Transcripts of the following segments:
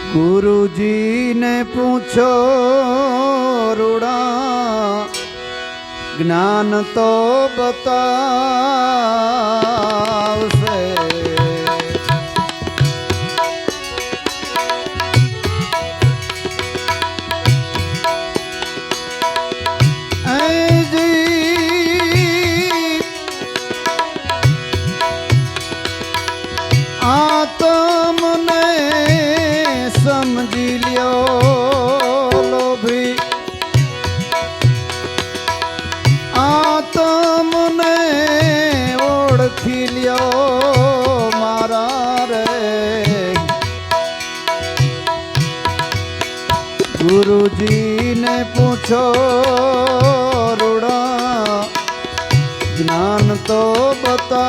गुरुजी ने पूछो रूड़ा ज्ञान तो बतावसे। आत्मने समझी लियो लोभी, आत्मने ओळखी लियो मारा रे। गुरुजी ने पूछो रूड़ा ज्ञान तो बतावसे।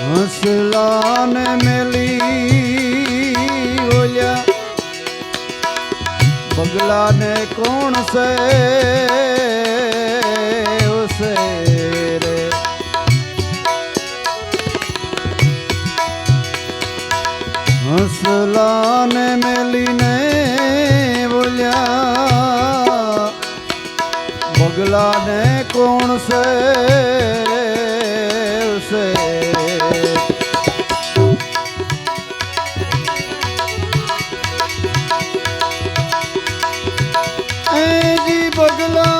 हंसला ने मेली बोलिया बगला ने कौन से उसे रे। हंसला ने मेली ने बोलिया बगला ने कौन से उसे। जी बगला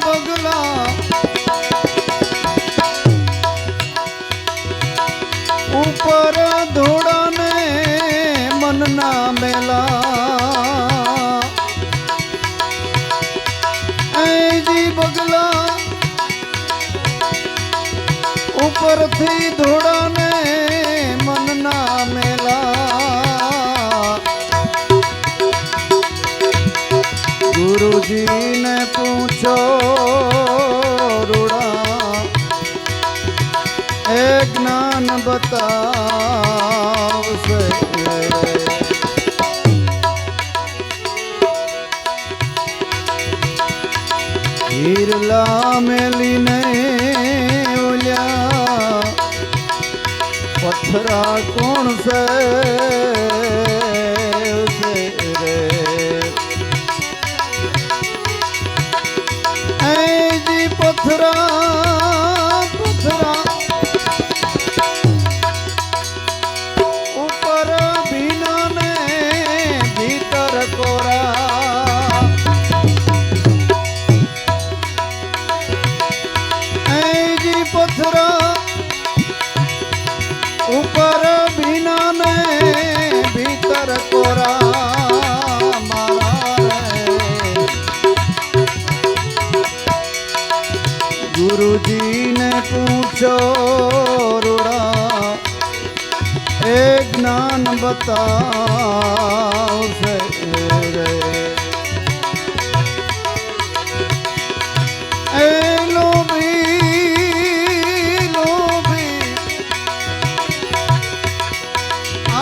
बगला ऊपर धोड़ा ने मन ना मेला। जी बगला ऊपर थी धोड़ा ने मन ना मेला। गुरुजी ने पूछो रूड़ा एक ज्ञान बतावसे। हीरला मेली ने बोलिया पत्थरा कौन से उसे रे। जी पत्थरा पत्थरा ऊपर बिना ने भीतर कोरा। जी पत्थरा ऊपर बिना ने भीतर कोरा मारा रे। गुरुजी ने पूछो रूड़ा एक ज्ञान बतावसे रे। ए लोभी लोभी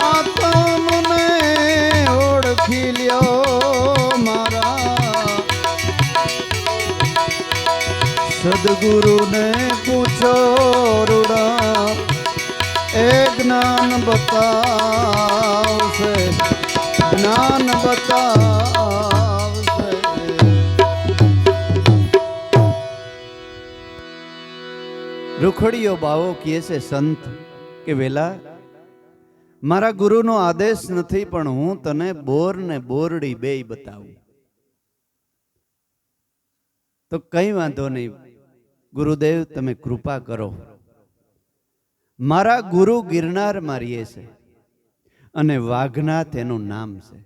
आत्मने ओळखी लियो मारा। सदगुरु ने पूछो रूड़ा एक ज्ञान बतावसे ज्ञान बतावसे। रुखड़ियो बावो किए से संत के वेला मारा गुरु नो आदेश नहीं पण हूँ तने बोर ने बोरडी बेय बताऊं तो कई वांधो नहीं। गुरुदेव तमे कृपा करो। मारा गुरु गिरनार मारीए से अने वाघनाथ एनु नाम से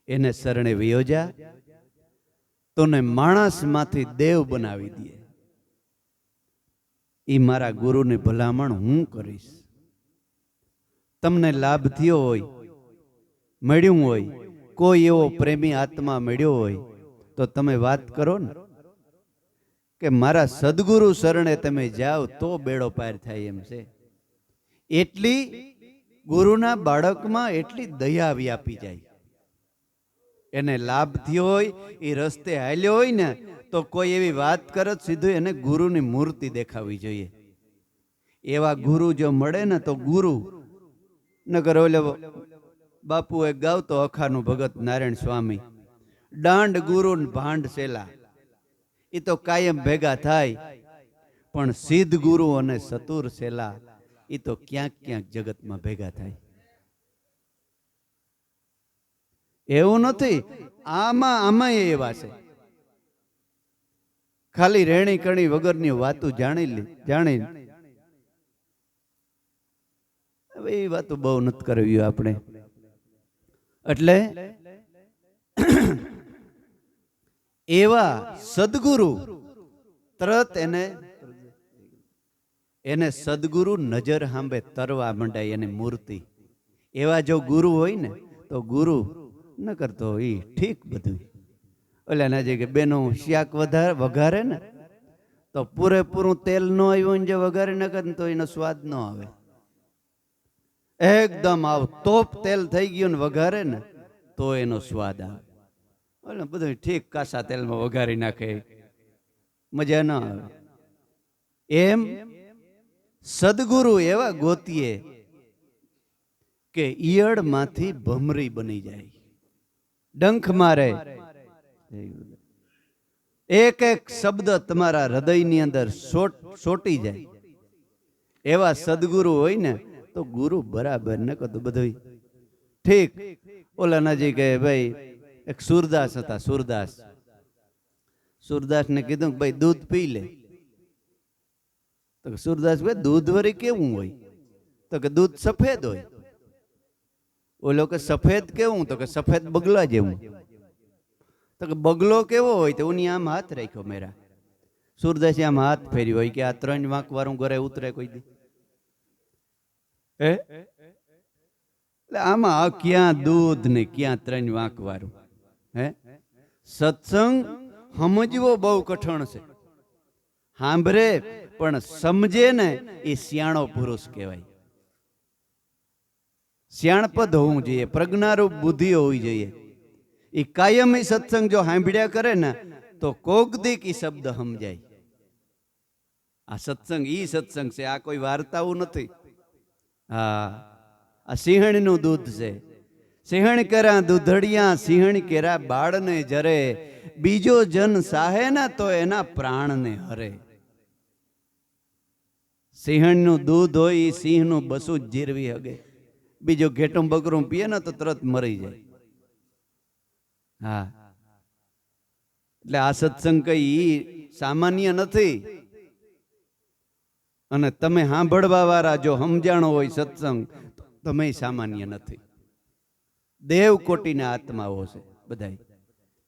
एने शरणे वियोजा तो ने माणस माथी देव बनावी दिए। ई मारा गुरु ने भलामण हूँ करीश। तमने लाभ थयो होय मळ्युं होय कोई एवो प्रेमी आत्मा मळ्यो होय तो तमे वात करो ने કે મારા સદગુરુ શરણે તમે જાઓ તો બેડો પાર થાય એમ છે। એટલી ગુરુના બાળકમાં એટલી દયા વ્યાપી જાય। એને લાભ થયો હોય, એ રસ્તે હાલ્યો હોય ને તો કોઈ એવી વાત કરે સીધું એને ગુરુની મૂર્તિ દેખાવી જોઈએ. એવા ગુરુ જો મળે ને તો ગુરુ નગર ઓલે બાપુ એક ગાવતો અખાનું ભગત નારાયણ સ્વામી, દાંડ ગુરુ ભાંડ સેલા, એ તો કાયમ ભેગા થાય, પણ સિદ્ધ ગુરુ અને સતુર સેલા એ તો ક્યાંક ક્યાંક જગતમાં ભેગા થાય. એવું નથી, આમાં એવા છે. ખાલી રેણી કણી વગરની વાતો જાણી હવે એ વાતો બહુ નથી કરવી આપણે. એટલે એવા સદગુરુ તરત એને સદગુરુ નજર સાંભે તરવા મંડાય એની મૂર્તિ. એવા જો ગુરુ હોય ને તો ગુરુ ન કરતો એ ઠીક બધું. ઓલા ના કે બેનો શાક વઘારે ને તો પૂરેપૂરું તેલ ન આવ્યું ને જે વઘારે ન કરે તો એનો સ્વાદ ન આવે. એકદમ તોપ તેલ થઈ ગયું ને વઘારે ને તો એનો સ્વાદ આવે. ઓલે બધું ઠીક કાસા તેલમાં વઘારી નાખે, મજા ન આવે. એમ સદગુરુ એવા ગોતીએ કે ઈયળ માંથી ભમરી બની જાય, ડંખ મારે, એક એક શબ્દ તમારા હૃદયની અંદર સોટી જાય. એવા સદગુરુ હોય ને તો ગુરુ બરાબર ન કરતો બધું ઠીક. ઓલા નજી કે ભાઈ એક સુરદાસ હતા, સુરદાસ ને કીધું કે ભાઈ દૂધ પી લે. તો સુરદાસ ભાઈ દૂધ વળી કેવું હોય? તો કે દૂધ સફેદ હોય. ઓલો કે સફેદ કેવું? તો કે સફેદ બગલા જેવું. તો કે બગલો કેવો હોય? તો ઉની આમ હાથ રાખ્યો મેરા. સુરદાસે આમ હાથ ફેર્યો હોય કે આ 3 વાંક વાળું ઘરે ઉતરે કોઈ દી? એટલે આમાં ક્યાં દૂધ ને ક્યાં 3 વાંક વાળું? સત્સંગ સમજવો બહુ કઠણ છે. સાંભળે પણ સમજે ને એ સિયાણો પુરુષ કહેવાય. સિયાણપદ હોવું જોઈએ, પ્રજ્ઞારૂપ બુદ્ધિ હોવી જોઈએ. એ કાયમી સત્સંગ જો સાંભળ્યા કરે ને તો કોક દીક ઈ શબ્દ સમજાય. આ સત્સંગ ઈ સત્સંગ છે, આ કોઈ વાર્તાઓ નથી. હા, આ સિંહણનું દૂધ છે. સિંહણ કેરા દૂધડિયા, સિંહણ કેરા બાળને જરે, બીજો જન સાહે ને તો એના પ્રાણને હરે. સિંહણનું દૂધ હોય એ સિંહનું બસું જ જીરવી હગે. બીજો ઘેટું બકરું પીએ ને તો તરત મરી જાય. હા, એટલે આ સત્સંગ કઈ સામાન્ય નથી. અને તમે સાંભળવા વાળા જો સમજાણો હોય સત્સંગ, તમે સામાન્ય નથી. દેવ કોટીના આત્માઓ છે બધા.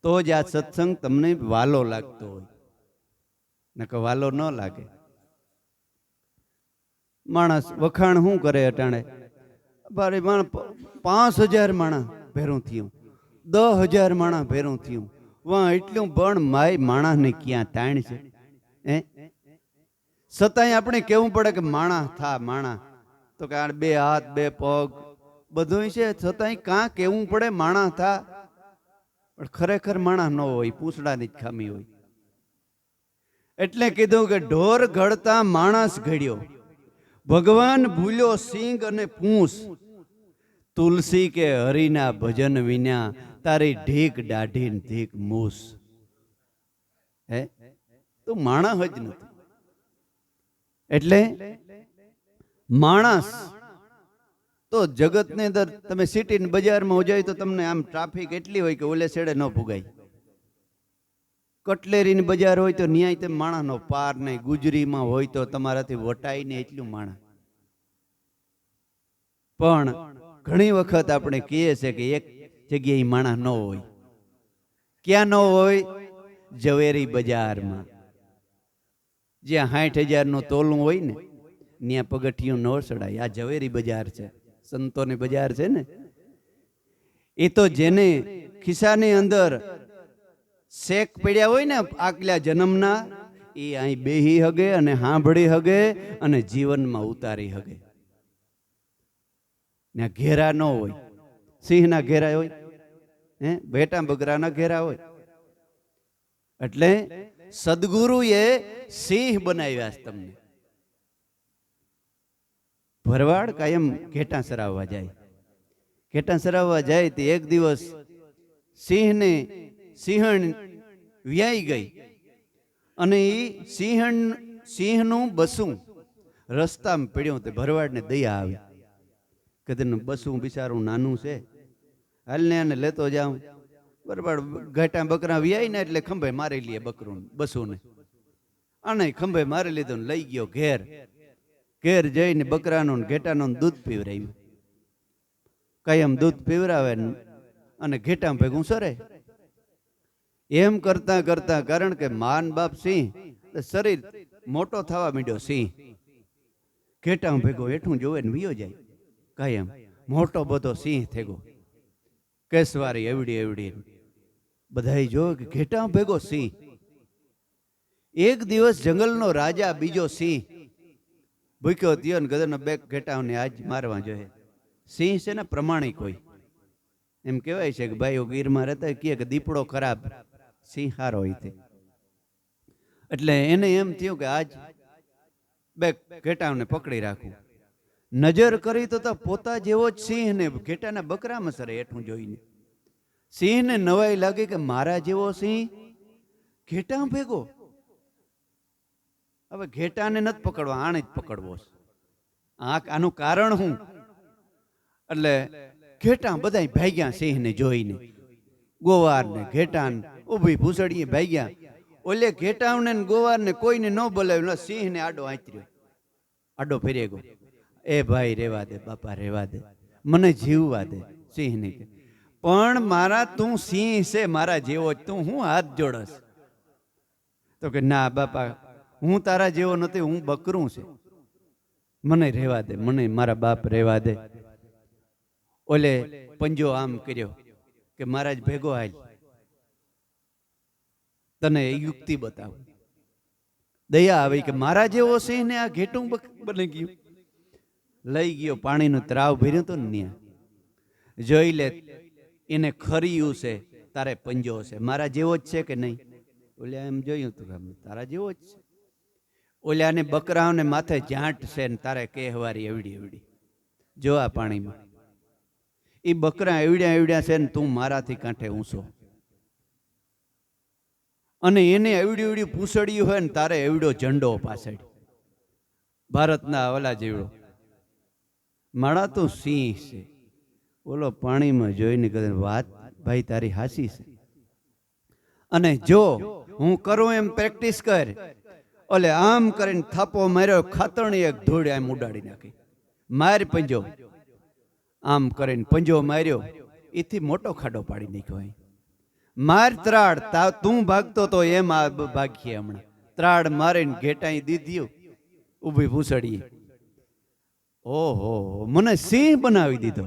તો જ આ સત્સંગ તમને વાલો લાગતો હોય, નકર વાલો ન લાગે. માણસ વખાણ શું કરે અટાણે? 5000 માણસ ભેરું થયું, 10,000 માણસ ભેરું થયું. વાહ, એટલું પણ માય માણસ ને ક્યાં તાણ છે? છતાંય આપણે કેવું પડે કે માણસ થા માણસ. તો કે 2 હાથ 2 પગ બધું છે, છતાંય કાં કેવું પડે માણસ થા. પણ ખરેખર માણસ ન હોય, પૂંછડાની જ ખામી હોય. એટલે કીધું કે ઢોર ઘડતા માણસ ઘડ્યો, ભગવાન ભૂલ્યો સિંગ અને પૂંછ. તુલસી કે હરિના ભજન વિના તારી ઢીક દાઢી ઢીક મૂસ. તું માણસ જ નથી. એટલે માણસ તો જગતની અંદર તમે સિટી બજારમાં જાય તો તમને આમ ટ્રાફિક એટલી હોય કે ઓલે છેડે ન ભૂગાય. કટલેરીની બજાર હોય તો ન્યાય તે માણસનો પાર નહીં. ગુજરીમાં હોય તો તમારાથી વટાય ને એટલું માણસ. પણ ઘણી વખત આપણે કહીએ છીએ કે એક જગ્યાએ માણસ ન હોય. ક્યાં ન હોય? ઝવેરી બજારમાં. જ્યાં 60,000 નું તોલું હોય ને ત્યાં પગથિયું ન ચડાય. આ ઝવેરી બજાર છે, સંતોની બજાર છે ને. એ તો જેને ખિસ્સાની અંદર શેક પડ્યા હોય ને આગલા જન્મના, એ અહીં બેહી હગે અને સાંભળી હગે અને જીવનમાં ઉતારી હગે. ને ઘેરા ન હોય. સિંહના ઘેરા હોય, ભેટા બકરાના ઘેરા હોય. એટલે સદગુરુએ સિંહ બનાવ્યા છે તમને. ભરવાડ કાયમ ઘેટા સરાવવા જાય. ઘેટા સરાવવા જાય તે એક દિવસ સિંહણ વ્યાઈ ગઈ અને એ સિંહનું બસું રસ્તામાં પડ્યું. તે ભરવાડને દયા આવી કે તેનું બસું બિચારું નાનું છે, હાલને આને લેતો જાઉં. બરાબર ઘેટા બકરા વ્યાય ને એટલે ખંભે મારી લે બકરું બસું ને, આને ખંભે મારી લીધું ને લઈ ગયો ઘેર. ઘેર જઈને બકરાનું ઘેટાનું દૂધ પીવરાવ્યું. કાયમ દૂધ પીવરાવે અને ઘેટા ભેગું સરે. એમ કરતા કરતા, કારણ કે માન બાપ સિંહ, શરીર મોટો થવા માંડ્યો સિંહ. ઘેટા ભેગો હેઠું જોવે ને વિયો જાય. કાયમ મોટો બધો સિંહ થેગો, કેસવારી એવડી એવડી. બધાય જો કે ઘેટા ભેગો સિંહ. એક દિવસ જંગલનો રાજા બીજો સિંહ ભૂખ્યો થયો ને ગધેડના બે ઘેટાઓને આજ મારવા જોઈએ. સિંહ છે ને પ્રમાણિક હોય. એમ કહેવાય છે કે ભાઈઓ ગીરમાં રહેતા કહે કે દીપડો ખરાબ, સિંહ હારો હોય તે. એટલે એને એમ થયું કે આજ બે ઘેટાઓને પકડી રાખું. નજર કરી તો પોતા જેવો જ સિંહ ને ઘેટાના બકરામાં સરે હેઠું જોઈને. સિંહને નવાઈ લાગી કે મારા જેવો સિંહ ઘેટા ભેગો. હવે ઘેટાને નથી પકડવા, આને જ પકડવો છે. આનું કારણ શું? એટલે ઘેટા બધા ભાગ્યા સિંહને જોઈને. ગોવાર ને ઘેટા ઉભી ભૂસડીએ ભાગ્યા. ઓલે ઘેટાઓને ગોવાર ને કોઈને ન બોલાવ્યું, સિંહને આડો આંતર્યો, આડો ફેરી ગયો. એ ભાઈ રેવા દે બાપા, રેવા દે, મને જીવવા દે. સિંહને કે પણ મારા તું સિંહ છે મારા જેવો જ, તું હું હાથ જોડસ? તો કે ના બાપા, હું તારા જેવો નથી, હું બકરું છે, મને રેવા દે, મને મારા બાપ રેવા દે. ઓલે પંજો આમ કર્યો કે મહારાજ ભેગો હાલ, તને યુક્તિ બતાવું. દયા આવી કે મારા જેવો સિંહ ને આ ઘેટું બની ગયું. લઈ ગયો, પાણીનું ત્રાવ ભર્યું હતું ને ત્યાં. જોઈ લે, એને ખરીયું છે, તારે પંજો છે, મારા જેવો જ છે કે નહીં? ઓલ્યા એમ જોયું તું, તારા જેવો જ છે. ઓલ્યાને બકરાઓને માથે જાંટ છે ને તારે કહેવારી એવડી એવડી. જો આ પાણીમાં એ બકરા એવડ્યા એવડ્યા છે ને તું મારાથી કાંઠે ઊંચો. અને એને એવડી એવડી પૂછડ્યું હોય ને તારે એવડો ઝંડો પાછળ, ભારતના ઓલા જેવડો. મારા તો સિંહ છે. ઓલો પાણીમાં જોઈને કહે વાત ભાઈ તારી હાસી છે. અને જો હું કરું એમ પ્રેક્ટિસ કર. ઓલે આમ કરીને થાપો માર્યો, ખાતરણી એક ધૂળ આમ ઉડાડી નાખી. માર પંજો, આમ કરીને પંજો માર્યો, એથી મોટો ખાડો પાડી નાખ્યો. માર ત્રાડ, તું ભાગતો તો એમ આ ભાગીએ હમણાં. ત્રાડ મારીને ઘેટાઈ દીધ્યું ઊભી ભૂસડીએ. ઓહો, મને સિંહ બનાવી દીધો.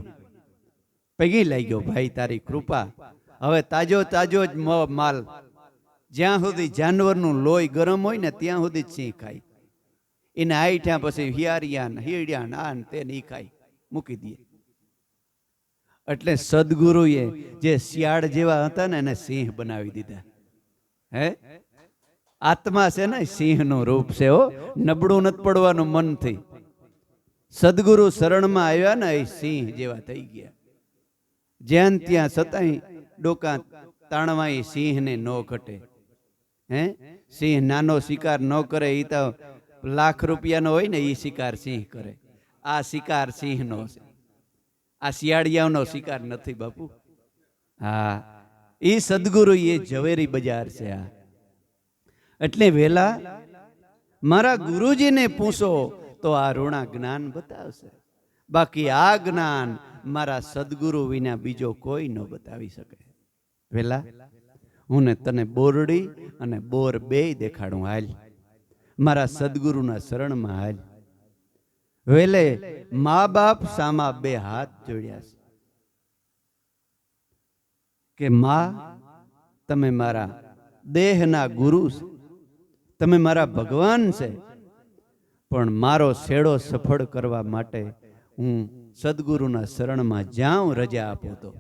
પગી લાગ્યો ભાઈ તારી કૃપા. હવે તાજો તાજો જ માલ. જ્યાં સુધી જાનવરનું લોહી ગરમ હોય ને ત્યાં સુધી જ સિંહ ખાય. એને આઈઠ્યા પછી હિયારિયા હીડિયા આ તે નહીં ખાય, મૂકી દે. એટલે સદગુરુએ જે શિયાળ જેવા હતા ને એને સિંહ બનાવી દીધા. હે આત્મા છે ને સિંહનું રૂપ છે. હો, નબળું નથી પડવાનું મનથી. સદગુરુ શરણમાં આવ્યા ને એ સિંહ જેવા થઈ ગયા. જ્યાં ત્યાં સતાય ડોકા તાણવા એ સિંહને ન ઘટે. હે સિંહ નાનો શિકાર ન કરે, એ તો લાખ રૂપિયાનો હોય ને એ શિકાર સિંહ કરે. આ શિકાર સિંહનો છે, આ શિયાળિયાનો શિકાર નથી બાપુ. હા, એ સદગુરુ એ ઝવેરી બજાર છે. આ એટલે વેલા મારા ગુરુજીને પૂછો તો આ ઋણા જ્ઞાન બતાવશે. બાકી આ જ્ઞાન મારા સદગુરુ વિના બીજો કોઈ ન બતાવી શકે. વેલા હું ને તને બોરડી અને બોર બે દેખાડું. હાલ મારા સદગુરુના શરણમાં હાલ. વેલે મા બાપ સામા બે હાથ જોડ્યા છે કે મા તમે મારા દેહના ગુરુ છે, તમે મારા ભગવાન છે, પણ મારો શેડો સફળ કરવા માટે હું સદગુરુના શરણમાં જાઉં, રજા આપો તો.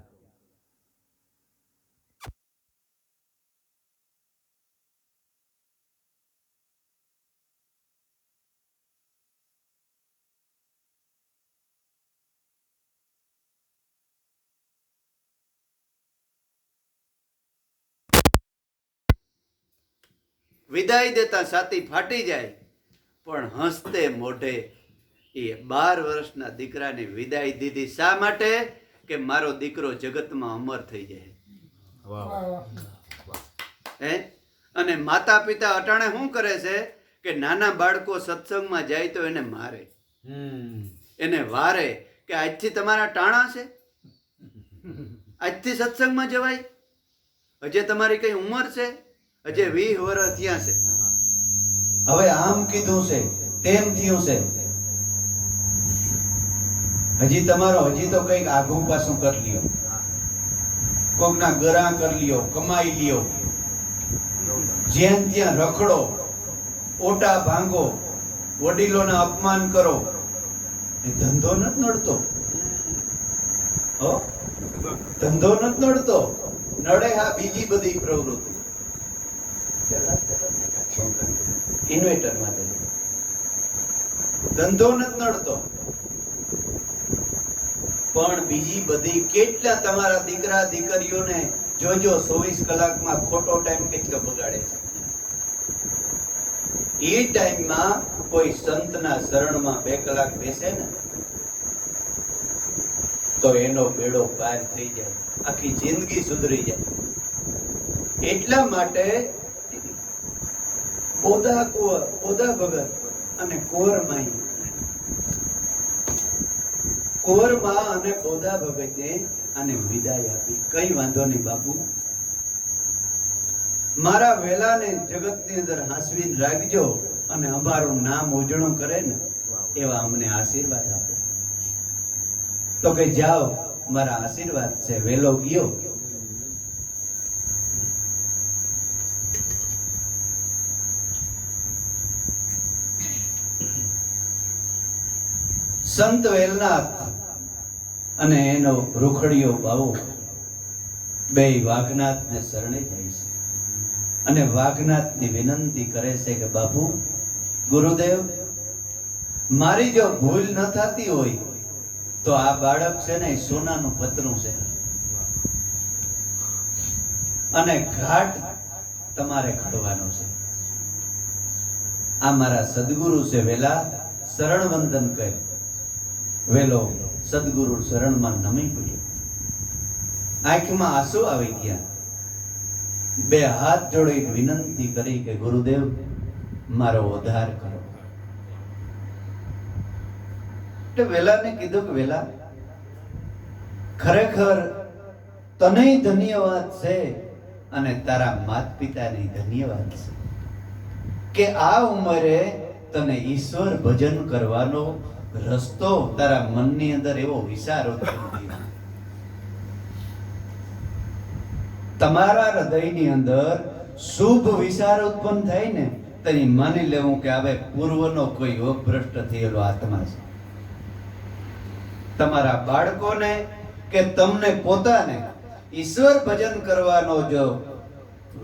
વિદાય દેતા છાતી ફાટી જાય, પણ હસતે મોઢે એ 12 વર્ષના દીકરાને વિદાય દીધી. શા માટે? કે મારો દીકરો જગતમાં અમર થઈ જાય. હે? અને માતા પિતા અટાણે શું કરે છે કે નાના બાળકો સત્સંગમાં જાય તો એને મારે, એને વારે કે આજથી તમારા ટાણા છે, આજથી સત્સંગમાં જવાય, હજે તમારી કઈ ઉંમર છે, હજે 20 વર્ષ થયા છે, હવે આમ કીધું છે તેમ થયું છે, હજી તમારો હજી તો કઈક આઘું પાછું કરી લ્યો, કોકના ગરા કરી લ્યો, કમાઈ લ્યો, જ્યાં ત્યાં રખડો, ઓટા ભાંગો, વડીલોના અપમાન કરો, એ ધંધો નથી નડતો. ધંધો નથી નડતો, નડે હા બીજી બધી પ્રવૃત્તિ. ઇન્વેટર માટે ધંધો નથી નડતો, પણ બીજી બધી કેટલા તમારા દીકરા દીકરીઓને જોજો 24 કલાકમાં ખોટો ટાઈમ કેટલો બગાડે છે. એ ટાઈમમાં કોઈ સંતના શરણમાં 2 કલાક બેસે ને તો એનો બેડો પાર થઈ જાય, આખી જિંદગી સુધરી જાય. એટલા માટે પોદા ભગત અને કુંવરમાઈ, કુંવરમા અને પોદા ભગતે આને વિદાય આપી. કઈ વાંધો નહીં બાપુ, મારા વેલાને જગતની અંદર હાંસવીને રાખજો અને અમારું નામ ઉજળું કરે ને એવા અમને આશીર્વાદ આપો. તો કે જાઓ, મારા આશીર્વાદ છે. વેલો ગયો. સંત વેલનાથ અને એનો રૂખડિયો બાવો બે વાઘનાથને શરણે જાય છે અને વાઘનાથની વિનંતી કરે છે કે બાપુ, ગુરુદેવ, મારી જો ભૂલ ન થતી હોય તો આ બાળક છે ને સોનાનું પતરું છે અને ઘાટ તમારે ઘડવાનો છે. આ મારા સદગુરુ છે, વેલા શરણ વંદન કર. વેલો સદગુરુ શરણમાં નમી પડ્યો, આંખમાં આંસુ આવી ગયા, 2 હાથ જોડી વિનંતી કરી કે ગુરુદેવ, મારો ઉદ્ધાર કરો. એટલે વેલાને કીધું કે વેલા, ખરેખર તને ધન્યવાદ છે અને તારા માત પિતાને ધન્યવાદ છે કે આ ઉંમરે તને ઈશ્વર ભજન કરવાનો રસ્તો તારા મનની અંદર એવો વિચાર ઉત્પન્ન થયો. તમારા હૃદયની અંદર શુભ વિચાર ઉત્પન્ન થાય ને તેની માની લેવું કે હવે પૂર્વનો કોઈ યોગ ભ્રષ્ટ થયેલો આત્મા છે. તમારા બાળકોને કે તમને પોતાને ઈશ્વર ભજન કરવાનો જો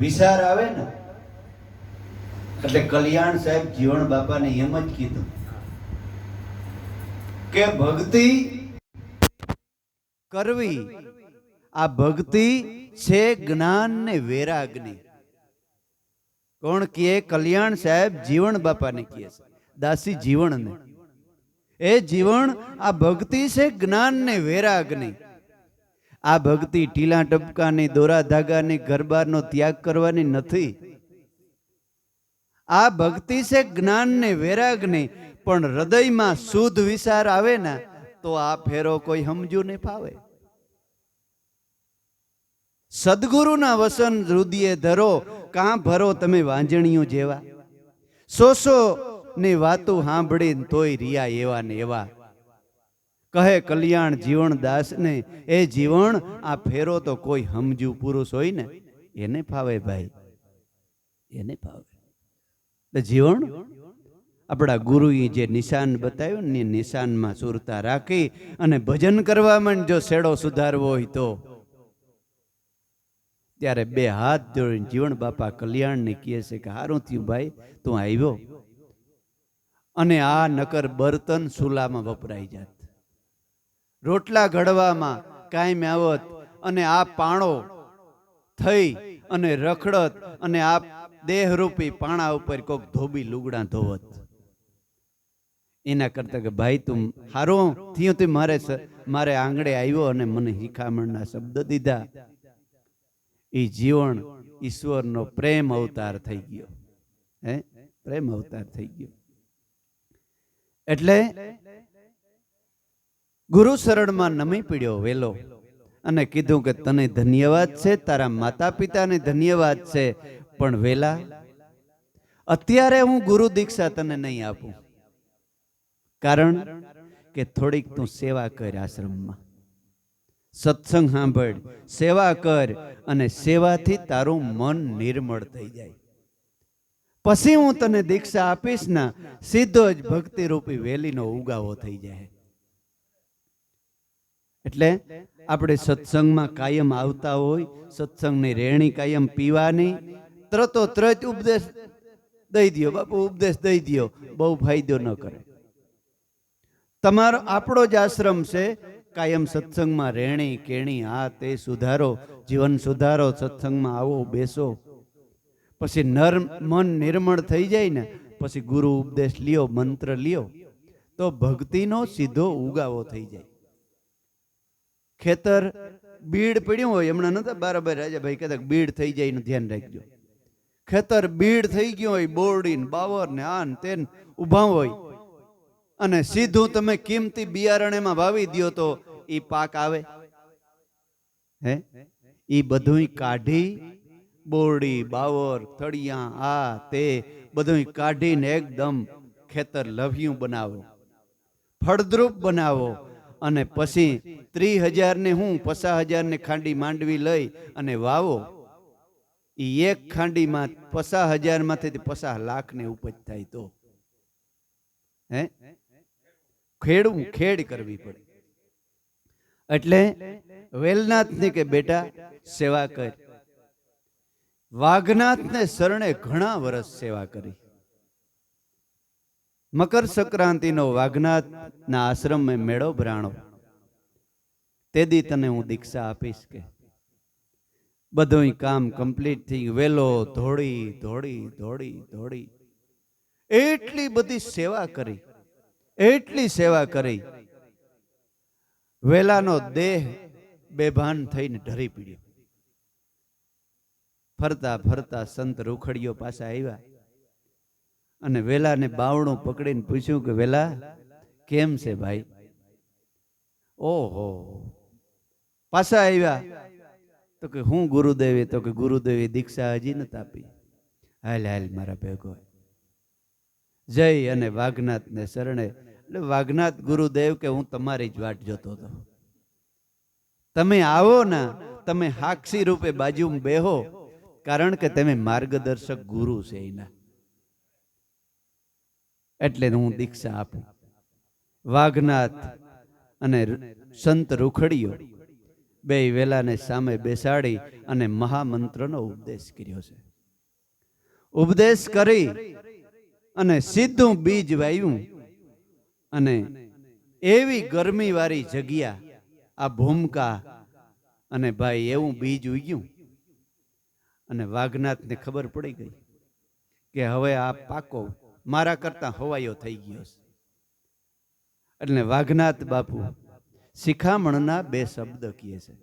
વિચાર આવે ને, એટલે કલ્યાણ સાહેબ જીવણ બાપાને એમ જ કીધું કે ભક્તિ કરવી, આ ભક્તિ છે જ્ઞાન ને વૈરાગની. કોણ કહે? કલ્યાણ સાહેબ જીવણ બાપાને કહે છે, દાસી જીવણને. એ જીવણ, આ ભક્તિ છે જ્ઞાન ને વૈરાગની. આ ભક્તિ ટીલા ટપકાની, દોરા ધાગાની, ઘરબારનો ત્યાગ કરવાની નથી. આ ભક્તિ છે જ્ઞાન ને વૈરાગની. પણ હૃદયમાં શુદ્ધ વિચાર આવે ને તો આ ફેરો કોઈ સમજુ નહીં ફાવે. સદગુરુના વસન હૃદયે ધરો, કાં ભરો તમે વાંજણીઓ જેવા. સોસો ની વાતો સાંભળી તોય રિયા એવા ને એવા. કહે કલ્યાણ જીવણ દાસ ને, એ જીવણ, આ ફેરો તો કોઈ સમજુ પુરુષ હોય ને એને ફાવે ભાઈ, એને ફાવે. જીવણ આપણા ગુરુએ જે નિશાન બતાવ્યું ને, નિશાનમાં સુરતા રાખી અને ભજન કરવામાં જો શેડો સુધારવો હોય તો ત્યારે 2 હાથ જોડીને જીવણ બાપા કલ્યાણને કહે છે કે હારું થયું ભાઈ તું આવ્યો, અને આ નકર બર્તન ચૂલામાં વપરાઈ જાત, રોટલા ઘડવામાં કાયમ આવત, અને આ પાણો થઈ અને રખડત અને આ દેહરૂપી પાણા ઉપર કોક ધોબી લુગડા ધોવત. એના કરતા કે ભાઈ તું હારો થયું તું મારે આંગણે આવ્યો અને મને શિખામણના શબ્દ દીધા. એ જીવન ઈશ્વરનો પ્રેમ અવતાર થઈ ગયો. પ્રેમ અવતાર થઈ ગયો. એટલે ગુરુ શરણમાં નમી પડ્યો વેલો અને કીધું કે તને ધન્યવાદ છે, તારા માતા પિતાને ધન્યવાદ છે, પણ વેલા અત્યારે હું ગુરુ દીક્ષા તને નહીં આપું. કારણ કે થોડીક તું સેવા કર આશ્રમમાં, સત્સંગ સાંભળ, સેવા કર, અને સેવાથી તારું મન નિર્મળ થઈ જાય. પછી હું તને દીક્ષા આપીશ ના, સીધો જ ભક્તિ રૂપી વેલીનો ઉગાવો થઈ જાય. એટલે આપણે સત્સંગમાં કાયમ આવતા હોય, સત્સંગની રેણી કાયમ પીવાની, તરતો તરત ઉપદેશ દઈ દો, બાપુ ઉપદેશ દઈ દો, બહુ ફાયદો ન કરે. તમારો આપણો જ આશ્રમ છે, કાયમ સત્સંગમાં રેણી કેણી આ તે સુધારો, જીવન સુધારો, સત્સંગમાં આવો બેસો. પછી મન નિર્મળ થઈ જાય ને, પછી ગુરુ ઉપદેશ લ્યો, મંત્ર લ્યો, તો ભક્તિનો સીધો ઉગાવો થઈ જાય. ખેતર બીડ પડ્યું હોય, હમણાં નતા બરાબર રાજાભાઈ કહેતા બીડ થઈ જાય એનું ધ્યાન રાખજો. ખેતર બીડ થઈ ગયું હોય, બોરડી બાવર ને આન તેન ઉભા હોય, અને સીધું તમે કિંમતી બિયારણ એમાં વાવી દો તો એ પાક આવે? એ બધું કાઢી બોરડી બાવર થળિયા આ તે બધું કાઢીને એકદમ ખેતર લવ્યું બનાવો, ફળદ્રુપ બનાવો, અને પછી 30,000 ને હું 50,000 ને ખાંડી માંડવી લઈ અને વાવો. એ એક ખાંડીમાં 50,000 માંથી 50 લાખ ને ઉપજ થાય. તો ખેડ કરવી પડે. એટલે વેલનાથ ને કે બેટા સેવા કર. વાઘનાથ ને શરણે ઘણા વર્ષ સેવા કરી. મકર સંક્રાંતિ નો વાઘનાથ ના આશ્રમ મેં મેળો ભરાણો. તેદી તને હું દીક્ષા આપીશ. કે બધું કામ કમ્પ્લીટ થઈ, વેલો ધોળી ધોળી ધોળી ધોળી એટલી બધી સેવા કરી, એટલી સેવા કરી, વેલાનો દેહ બેભાન થઈને ઢરી પડ્યો. ફરતા ફરતા સંત રૂખડીઓ પાછા આવ્યા અને વેલાને બાવણું પકડીને પૂછ્યું કે વેલા કેમ છે ભાઈ? ઓહો, પાછા આવ્યા તો કે હું ગુરુદેવે, તો કે ગુરુદેવે દીક્ષા હજી નથી આપી. હાલ હાલ મારા ભેગો જઈ અને વાઘનાથ ને શરણે. એટલે વાઘનાથ ગુરુદેવ કે હું તમારી જ વાટ જોતો હતો, તમે આવો ના, તમે સાક્ષી રૂપે બાજુમાં બેહો, કારણ કે તમે માર્ગદર્શક ગુરુ છે એના, એટલે હું દીક્ષા આપું. વાઘનાથ અને સંત રૂખડીઓ બે વેલાને સામે બેસાડી અને મહામંત્રનો ઉપદેશ કર્યો છે. ઉપદેશ કરી અને સીધું બીજ વાવ્યું, અને એવી ગરમી વાળી જગ્યા આ ભૂમકા, અને ભાઈ એવું બીજ ઉગ્યું. અને વાઘનાથને ખબર પડી ગઈ કે હવે આ પાકો મારા કરતા હવાયો થઈ ગયો છે. એટલે વાઘનાથ બાપુ શિખામણના 2 શબ્દ કહે છે.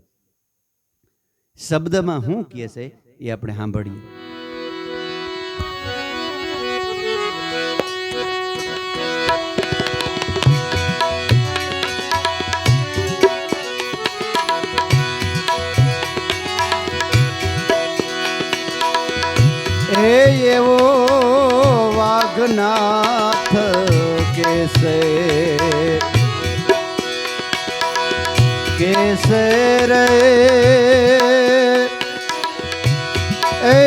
શબ્દમાં શું કહે છે એ આપણે સાંભળીએ. એવો વાઘનાથ કેસે કેસે રે એ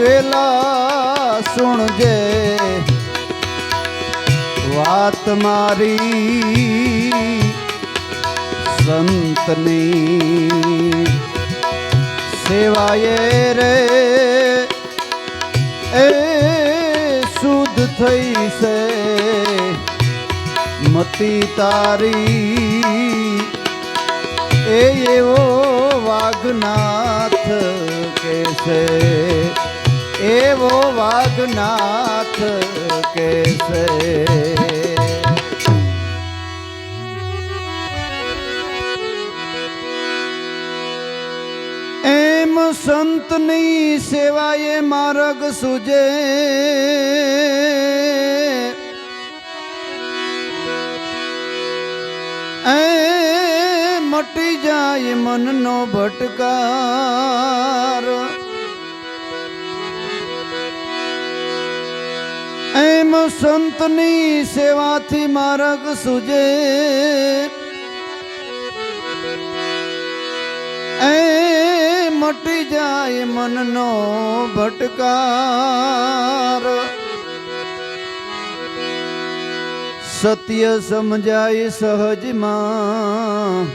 વેલા સુણજે વાત મારી સંતની સેવાએ રે એ શુદ્ધ થઈ છે મતી તારી. એ એવો વાઘનાથ કે છે એવો વાઘનાથ કેસે એમ સંતની સેવાએ માર્ગ સુજે મટી જાય મનનો ભટકાર એમ સંતની સેવાથી માર્ગ સુજે મટી જાય મનનો ભટકાર સત્ય સમજાય સહજમાં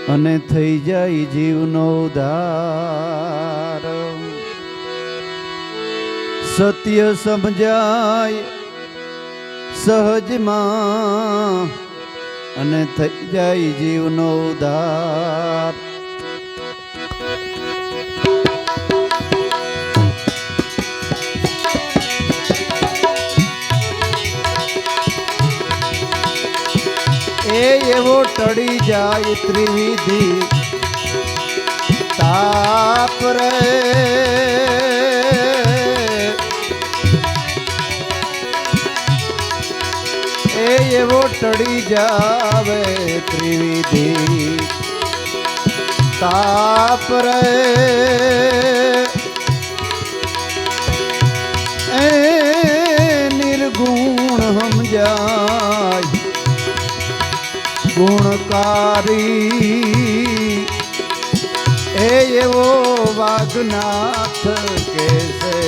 અને થઈ જાય જીવનો ઉદ્ધાર સત્ય સમજાય સહજમાં અને થઈ જાય જીવનો ઉદ્ધાર એવો ટળી જાય ત્રિવિધિ તાપ રે એવો ટળી જાવે ત્રિવિધિ તાપ રે નિર્ગુણ સમજાય ગુણકારી એવો વાઘનાથ કેસે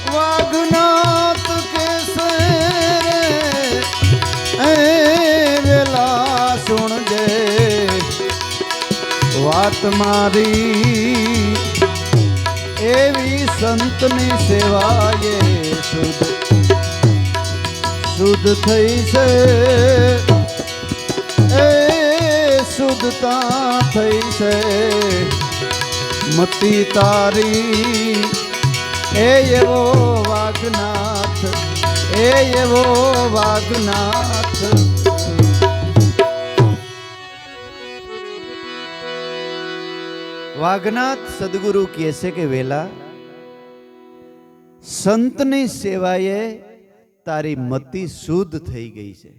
વાઘનાથ કેસે વેલા સુણજે વાત મારી એવી સંતની સેવાએ શુદ્ધ થઈ છે એ શુદ્ધતા થઈ છે મતી તારી એવો વાઘનાથ એવો વાઘનાથ વાઘનાથ સદગુરુ કહે છે કે વેલા સંતની સેવાએ તારી મતિ શુદ્ધ થઈ ગઈ છે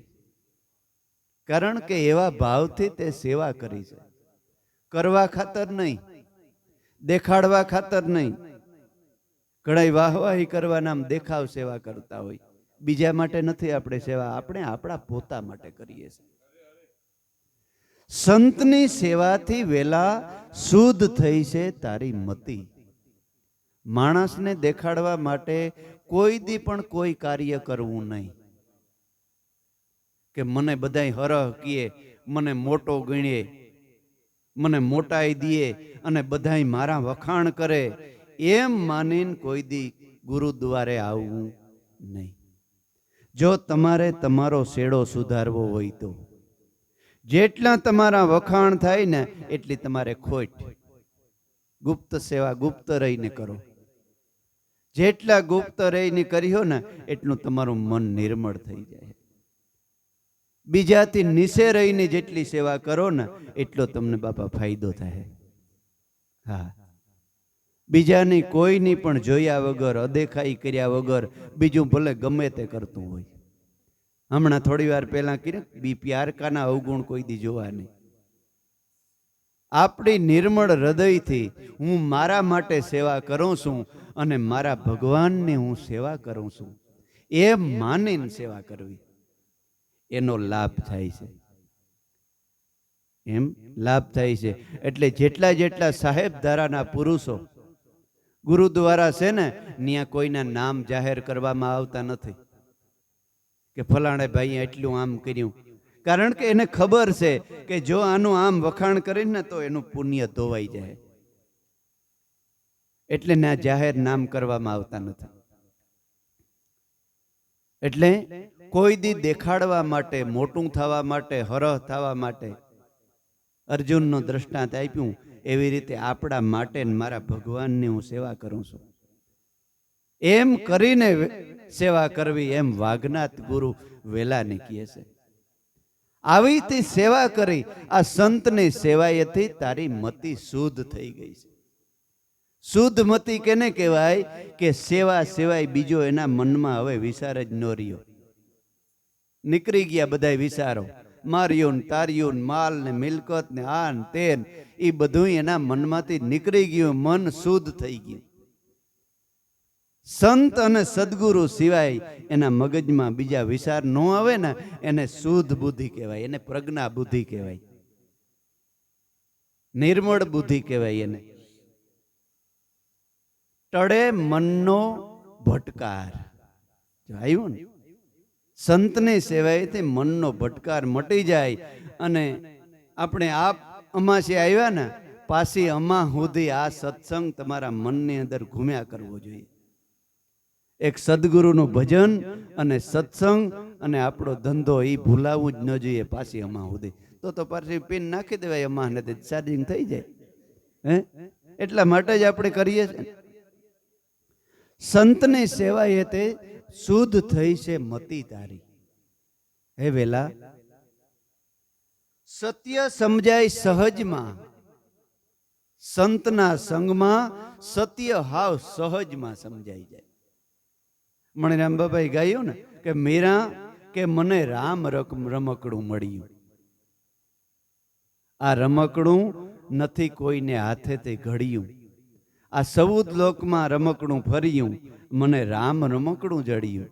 કારણ કે એવા ભાવથી તે સેવા કરી છે કરવા ખાતર નહીં દેખાડવા ખાતર નહીં ઘણા વાહવાહી કરવાના આમ દેખાવ સેવા કરતા હોય બીજા માટે નથી આપણે સેવા આપણે આપણા પોતા માટે કરીએ છીએ સંતની સેવાથી વેલા શુદ્ધ થઈ છે તારી મતિ માણસને દેખાડવા માટે કોઈ દી પણ કોઈ કાર્ય કરવું નહીં કે મને બધાય હરહ કીએ મને મોટો ગણીએ મને મોટાઈ દીએ અને બધાય મારા વખાણ કરે એમ માનીને કોઈ દી ગુરુદ્વારે આવવું નહીં જો તમારે તમારો શેડો સુધારવો હોય તો જેટલા તમારા વખાણ થાય ને એટલી તમારે ખોટ ગુપ્ત સેવા ગુપ્ત રહીને કરો જેટલા ગુપ્ત રહીને કર્યો ને એટલું તમારું મન નિર્મળ થઈ જાય બીજાથી નીચે રહીને જેટલી સેવા કરો ને એટલો તમને બાપા ફાયદો થાય હા બીજાની કોઈની પણ જોયા વગર અદેખાઈ કર્યા વગર બીજું ભલે ગમે તે કરતું હોય હમણાં થોડી વાર પહેલા કીધું પ્યારકાના અવગુણ કોઈ દી જોવા નહીં આપણી નિર્મળ હૃદયથી હું મારા માટે સેવા કરું છું અને મારા ભગવાનની હું સેવા કરું છું એમ માનીને સેવા કરવી એનો લાભ થાય છે એમ લાભ થાય છે એટલે જેટલા જેટલા સાહેબ ધારાના પુરુષો ગુરુદ્વારા છે ને ત્યાં કોઈના નામ જાહેર કરવામાં આવતા નથી કે ફલાણે ભાઈ એટલું આમ કર્યું કારણ કે એને ખબર છે કે જો આનું આમ વખાણ કરીને ને તો એનું પુણ્ય ધોવાઈ જાય એટલે ના જાહેર નામ કરવામાં આવતા નથી એટલે કોઈ દી દેખાડવા માટે, મોટું થવા માટે, હરહ થવા માટે અર્જુનનું દ્રષ્ટાંત આપ્યું, એવી રીતે આપણા માટે મારા ભગવાનની હું સેવા કરું છું. એમ કરીને સેવા કરવી, એમ વાઘનાથ ગુરુ વેલાની કહે છે. આવી રીતે સેવા કરી આ સંતની સેવાએથી તારી મતિ શુદ્ધ થઈ ગઈ છે. શુદ્ધ મતિ કેને કહેવાય? કે સેવા સિવાય બીજો એના મનમાં હવે વિચાર જ ન રહ્યો. નીકળી ગયા બધા વિચારો, માર્યું ને તાર્યું ને માલ ને મિલકત ને આન તેન, એ બધું એના મનમાંથી નીકળી ગયું. મન શુદ્ધ થઈ ગયું. સંત અને સદગુરુ સિવાય એના મગજમાં બીજા વિચાર ન આવે ને, એને શુદ્ધ બુદ્ધિ કહેવાય, એને પ્રજ્ઞા બુદ્ધિ કહેવાય, નિર્મળ બુદ્ધિ કહેવાય. એને ટળે મનનો ભટકાર. જો આવ્યું ને, સંતની સેવાએથી મનનો ભટકાર મટી જાય. અને આપણે આપ અમાસે આવ્યા ને, પાછી અમા સુધી આ સત્સંગ તમારા મનની અંદર ઘૂમ્યા કરવો જોઈએ. એક સદગુરુનું ભજન અને સત્સંગ અને આપણો ધંધો એ ભૂલાવવું જ ન જોઈએ પાછી અમા સુધી. તો પાછી પિન નાખી દેવાય અમાને, ચાર્જિંગ થઈ જાય. એટલા માટે જ આપણે કરીએ છીએ. સંતની સેવા એ તે શુદ્ધ થઈ છે મતિ તારી. હે વેલા, સત્ય સમજાય સહજમાં, સંતના સંગમાં સત્ય હાવ સહજમાં સમજાઈ જાય. મણિરામ બાબાએ ગાયું ને કે મીરા કે મને રામ રમકડું મળ્યું. આ રમકડું નથી કોઈને હાથેથી ઘડ્યું. આ સૌદ લોકમાં રમકડું ફર્યું, મને રામ રમકડું જડ્યું.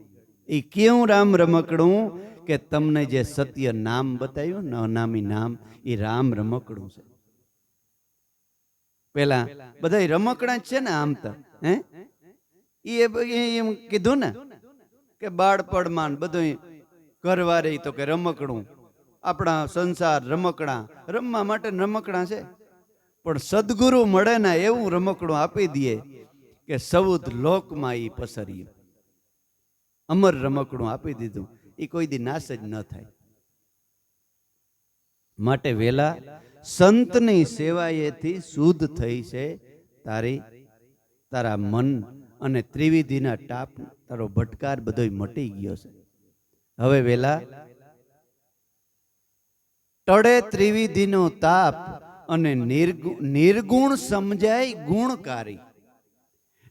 એ કેવું રામ રમકડું? કે તમને જે સત્ય નામ બતાવ્યું ને, અનામી નામ, એ રામ રમકડું છે. પેલા બધા રમકડા જ છે ને આમ તો, એમ કીધું ને કે બાળપણમાં બધું ઘરવાળી તો કે રમકડું, આપણા સંસાર રમકડા, રમવા માટે રમકડા છે. પણ સદગુરુ મળે ને એવું રમકડું આપી દે કે સૌદ લોકમાં એ પસર્યું. અમર રમકડું આપી દીધું, એ કોઈ દી નાશ જ ન થાય. માટે વેલા, સંતની સેવાએથી શુદ્ધ થઈ છે તારા મન, અને ત્રિવિધિના ટાપ, તારો ભટકાર બધો મટી ગયો છે. હવે વેલા, ટળે ત્રિવિધિનો તાપ અને નિર્ગુણ સમજાય ગુણકારી.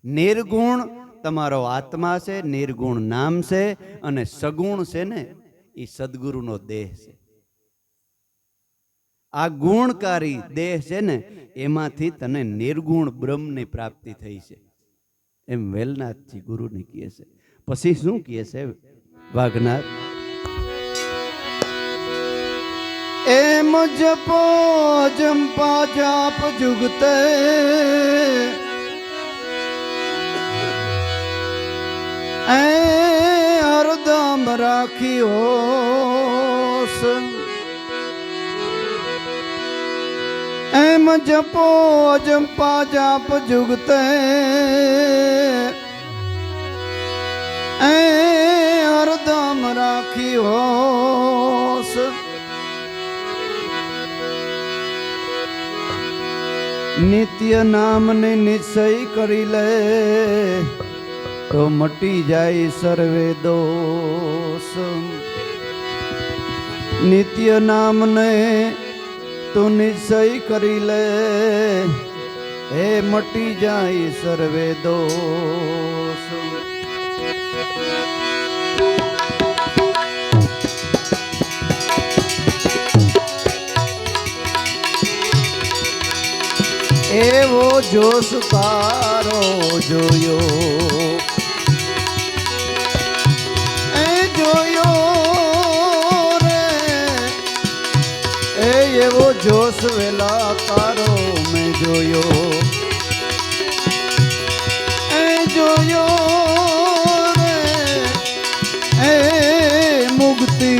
નિર્ગુણ તમારો આત્મા છે, નિર્ગુણ નામ છે, અને સગુણ છે ને એ સદગુરુનો દેહ છે. આ ગુણકારી દેહ છે ને, એમાંથી તને નિર્ગુણ બ્રહ્મની પ્રાપ્તિ થઈ છે. એમ વેલનાથજી ગુરુને કહે છે. પછી શું કહે છે વાઘનાથ? એમ જપો જંપા જાપ જુગતે, એ હરદમ રાખ્યો. એમ જપો જંપા જાપ જુગતે, એ હરદમ રાખ્યો. નિત્ય નામને નિશ્ચય કરી લે, તો મટી જાય સર્વે દોષ. નિત્ય નામને તું નિશ્ચય કરી લે, હે મટી જાય સર્વે દોષ. એવો જોશ તારો જોયો, એ જોયો રે, એવો જોશ વેલા તારો મેં જોયો. એ જોયો રે, એ મુક્તિ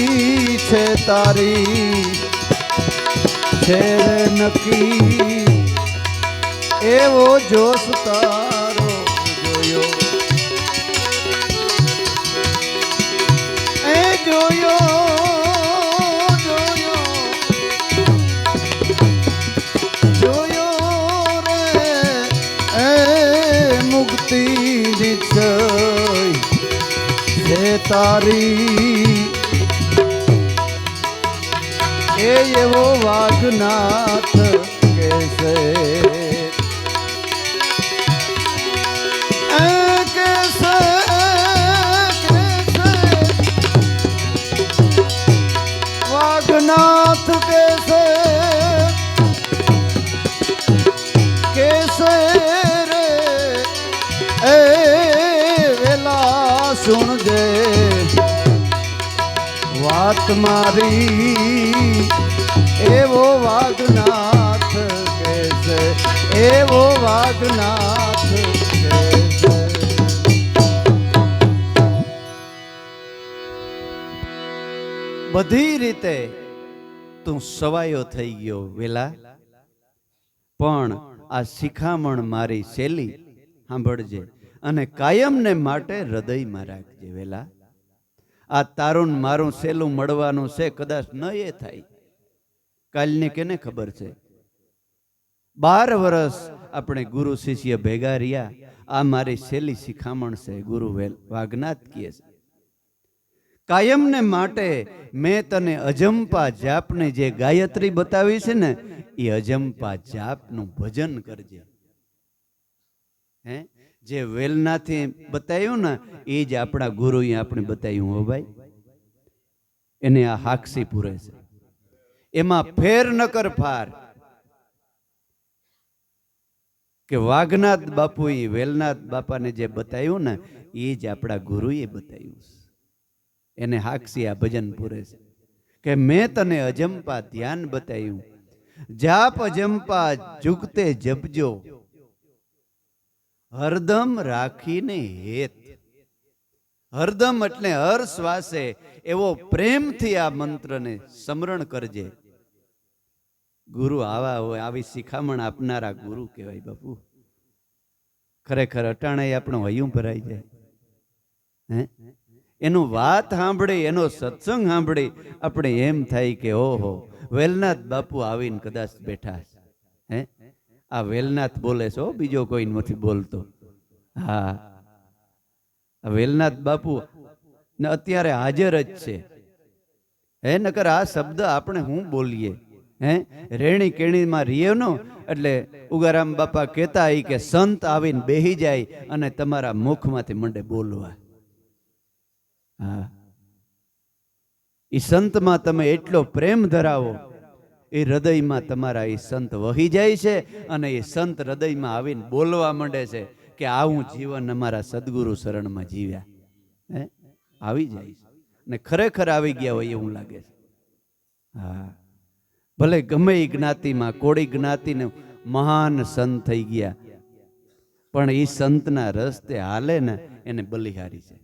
છે તારી છે રે નક્કી. એવો જોશ તારો જોયો. છે તારી એવો વાઘનાથ કેસે વાઘનાથ કેસે કેસે રે એ વેલા સુણજે વાત મારી એવો વાઘનાથ કેસે એવો વાઘનાથ કેસે બધી રીતે તું સવાયો થઈ ગયો વેલા, પણ આ શિખામણ મારી શેલી સાંભળજે અને કાયમને માટે હૃદયમાં રાખજે વેલા. આ તારું મારું સેલું મળવાનું છે, કદાચ ન એ થાય. કાલની કેને ખબર છે? 12 વર્ષ આપણે ગુરુ શિષ્ય ભેગા રહ્યા. આ મારી સેલી શિખામણ છે, ગુરુ વાઘનાથ કહે છે. કાયમને માટે મેં તને અજંપા જાપને જે ગાયત્રી બતાવી છે ને, એ અજંપા જાપનું ભજન કરજે. હે, જે વેલનાથી બતાવ્યું ને એ જ આપણા ગુરુએ આપણે બતાવ્યું. હો ભાઈ, એને આ હાક્ષી પૂરે છે, એમાં ફેર ન કર ફાર. કે વાઘનાથ બાપુએ વેલનાથ બાપાને જે બતાવ્યું ને એ જ આપણા ગુરુએ બતાવ્યું છે. એને હાક્ષી આ ભજન પૂરે છે કે મેં તને અજંપા ધ્યાન બતાવ્યું. જાપ અજંપા જુગતે જપજો, હરદમ રાખીને હેત. હરદમ એટલે હર શ્વાસે એવો પ્રેમથી આ મંત્રને સ્મરણ કરજે. ગુરુ આવા હોય, આવી શિખામણ આપનારા ગુરુ કહેવાય બાપુ. ખરેખર અટાણે આપણું હૈયું ભરાઈ જાય. હે, એનું વાત સાંભળી, એનો સત્સંગ સાંભળી આપણે એમ થાય કે ઓહો, વેલનાથ બાપુ આવીને કદાચ બેઠા છે. હે, આ વેલનાથ બોલે છે, બીજો કોઈ નથી બોલતો. હા, વેલનાથ બાપુ ને અત્યારે હાજર જ છે. હે, નકર આ શબ્દ આપણે હું બોલીએ. હે, રેણી કેણીમાં રીએનો એટલે ઉગારામ બાપા કહેતા કે સંત આવીને બેહી જાય અને તમારા મુખમાંથી મંડે બોલવા. હા, એ સંતમાં તમે એટલો પ્રેમ ધરાવો, એ હૃદયમાં તમારા એ સંત વહી જાય છે અને એ સંત હૃદયમાં આવીને બોલવા માંડે છે કે આવું જીવન અમારા સદગુરુ શરણમાં જીવ્યા. હે, આવી જાય છે ને ખરેખર આવી ગયા હોય એવું લાગે છે. હા, ભલે ગમે એ જ્ઞાતિમાં કોળી જ્ઞાતિને મહાન સંત થઈ ગયા, પણ એ સંતના રસ્તે હાલે ને એને બલિહારી છે.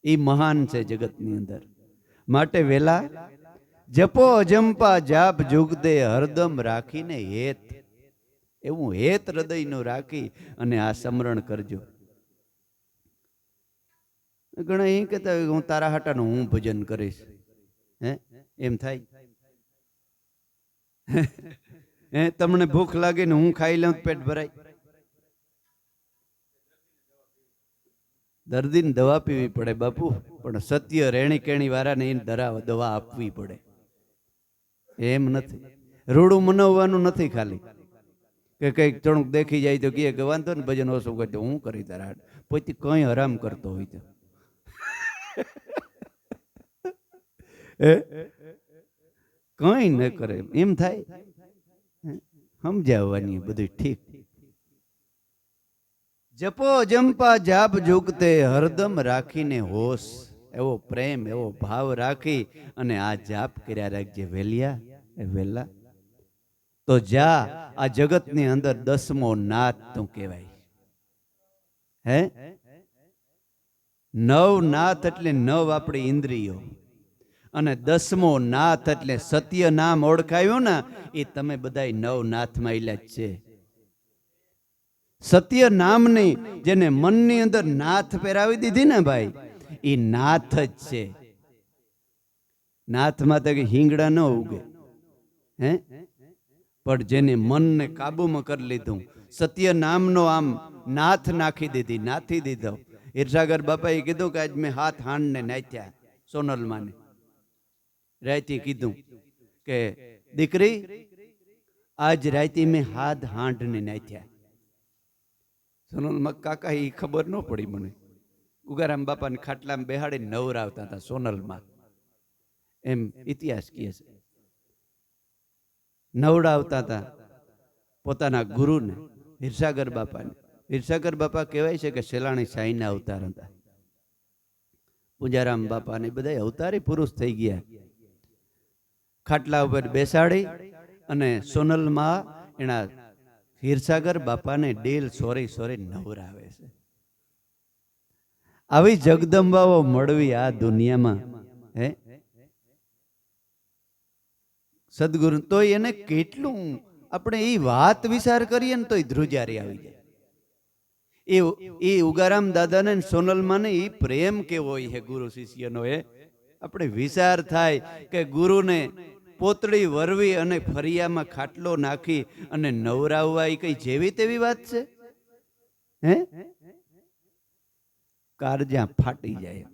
એ મહાન છે જગતની અંદર. માટે વેલા જપો અજંપા જાપ જુગદે હરદમ રાખીને હેત. એવું હેત હૃદયનું રાખી અને આ સ્મરણ કરજો. ઘણા એ કહેતા હું તારા હાટાનું હું ભજન કરીશ. હે, એમ થાય? હે, તમને ભૂખ લાગે ને હું ખાઈ લઉં પેટ ભરાય? દર્દીને દવા પીવી પડે બાપુ, પણ સત્ય રેણી કેણી વાળાને એને દવા આપવી પડે. એમ નથી, રૂડું મનાવવાનું નથી. ખાલી કે કઈક ચણુક દેખી જાય તો કે વાંધો ને ભજન ઓછું કરતો, હું કરી તારા પોતે કઈ હરામ કરતો હોય તો કઈ ન કરે એમ થાય. સમજાવવાની બધું ઠીક. જપો જંપા જાપ જુગતે હરદમ રાખીને હોશ. એવો પ્રેમ એવો ભાવ રાખી અને આ જાપ કર્યા રાખજે વેલિયા વેલા. તો જા આ જગતની અંદર 10મો નાથ તું કહેવાય. હે, 9 નાથ એટલે 9 આપણી ઇન્દ્રિયો અને 10મો નાથ એટલે સત્ય નામ ઓળખાયું ને એ તમે બધા 9 નાથમાં ઇલાજ છે. સત્ય નામની જેને મનની અંદર નાથ પહેરાવી દીધી ને ભાઈ, એ નાથ જ છે. નાથમાં તો હિંગડા ન ઉગે. હે, પણ જેને મનને કાબુમાં કરી લીધું, સત્ય નામનો આમ નાથ નાખી દીધી, નાથી દીધો, હીરસાગર બાપાએ કીધું કે આજ મેં હાથ હાંડને નાચ્યા સોનલમાને. રાતી કીધું કે દીકરી આજ રાતી મેં હાથ હાંડને નાચ્યા. સોનલમાં કાકા એ ખબર ન પડી મને. ઉગારામ બાપાને ખાટલામાં બેહાડીને નવરાવતા હતા સોનલમાં, એમ ઇતિહાસ કહે છે. નવડાવતા હતા પોતાના ગુરુને, હીરસાગર બાપાને. હીરસાગર બાપા કહેવાય છે કે સેલાણી સાંઈના અવતાર હતા. પૂજારામ બાપાને બધા અવતારી પુરુષ થઈ ગયા. ખાટલા ઉપર બેસાડી અને સોનલમાં એના હીરસાગર બાપાને ડેલ સોરી સોરી નવરાવે છે. આવી જગદંબાઓ મળવી આ દુનિયામાં, હે સદગુરુ. તો એને કેટલું આપણે એ વાત વિચાર કરીએ ને તો ધ્રુજારી આવી જાય. એ ઉગારામ દાદાને સોનલમાને એ પ્રેમ કેવો હોય છે ગુરુ શિષ્યનો. એ આપણે વિચાર થાય કે ગુરુને પોતળી વરવી અને ફરિયામાં ખાટલો નાખી અને નવરાવવા એ કઈ જેવી તેવી વાત છે? હે કાળજા ફાટી જાય.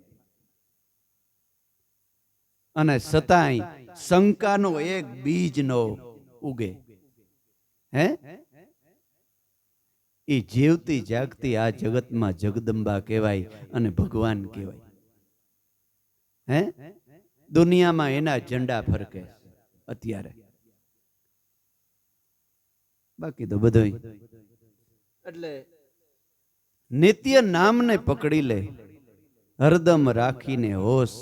અને સતાય શંકાનો એક બીજ નો ઉગે. હે એ જીવતી જાગતી આ જગતમાં જગદંબા કહેવાય અને ભગવાન કહેવાય. હે દુનિયામાં એના ઝંડા ફરકે અત્યારે, બાકી તો બધું. એટલે નિત્ય નામને પકડી લે, હરદમ રાખીને હોશ.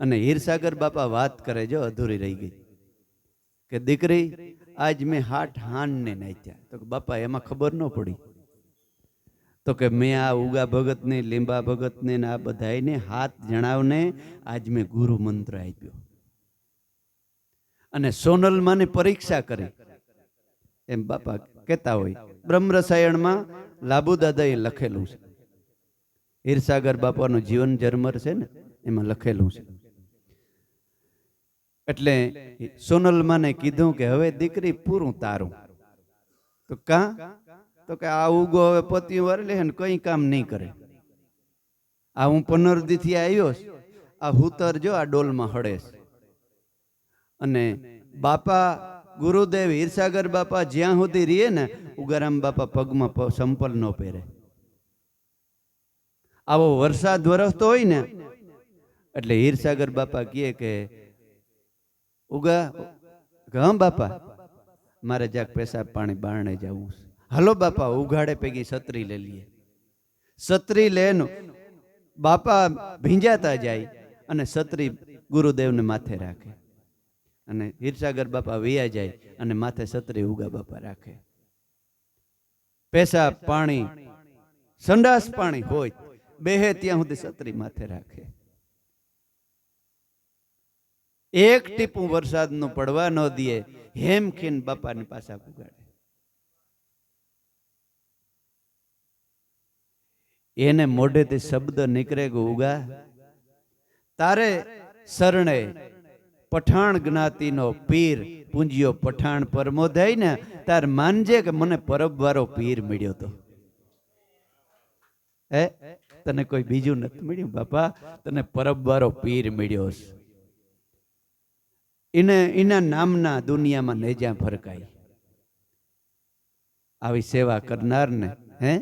અને હીરસાગર બાપા વાત કરે, જો અધૂરી રહી ગઈ, કે દીકરી આજ મેં હાથ હાંડને નાચ્યા. તો બાપા એમાં ખબર ન પડી. તો કે મેં આ ઉગા ભગતને, લીંબા ભગતને આ બધાને હાથ જણાવને આજ મેં ગુરુ મંત્ર આપ્યો. અને સોનલમાને પરીક્ષા કરી, એમ બાપા કહેતા હોય. બ્રહ્મ રસાયણમાં લાબુ દાદાએ લખેલું છે. હીરસાગર બાપાનું જીવન જરમર છે ને, એમાં લખેલું છે. એટલે સોનલમાને કીધું કે હવે દીકરી પૂરું તારું. તો કા? તો કે આ ઉગો હવે પતિયું વાર લે ને કઈ કામ નહીં કરે. આ હું 15 દીથી આવ્યો, આ હુતર જો આ ડોલમાં હળેશ. અને બાપા ગુરુદેવ હીરસાગર બાપા જ્યાં સુધી રહીએ ને, ઉગારામ બાપા પગમાં સંપલ ન પહેરે. આવો વરસાદ વરસતો હોય ને એટલે હીરસાગર બાપા કહે કે ઉગા હા બાપા મારે જાક પેશાબ પાણી બારણે જવું છે. હાલો બાપા ઉઘાડે પૈકી છત્રી લઈ લઈએ. છત્રી લેનું બાપા ભીંજાતા જાય અને છત્રી ગુરુદેવને માથે રાખે. અને હીરસાગર બાપા વૈયા જાય અને માથે છત્રી ઉગા બાપા રાખે. પેશાબ પાણી સંડાસ પાણી હોય બેહે ત્યાં સુધી છત્રી માથે રાખે. એક ટીપું વરસાદનું પડવા ન દે, હેમખીન બાપાની પાછા પુગાડે. એને મોઢેથી શબ્દ નીકળે કે ઉગા તારે શરણે પઠાણ જ્ઞાતિનો પીર પૂંજ્યો પઠાણ પરમો થાય ને, તાર માનજે કે મને પરબવારો પીર મળ્યો તો. હે તને કોઈ બીજું નથી મળ્યું બાપા, તને પરબવારો પીર મળ્યો છે. એના નામના દુનિયામાં નેજા ફરકાય. આવી સેવા કરનારને હે.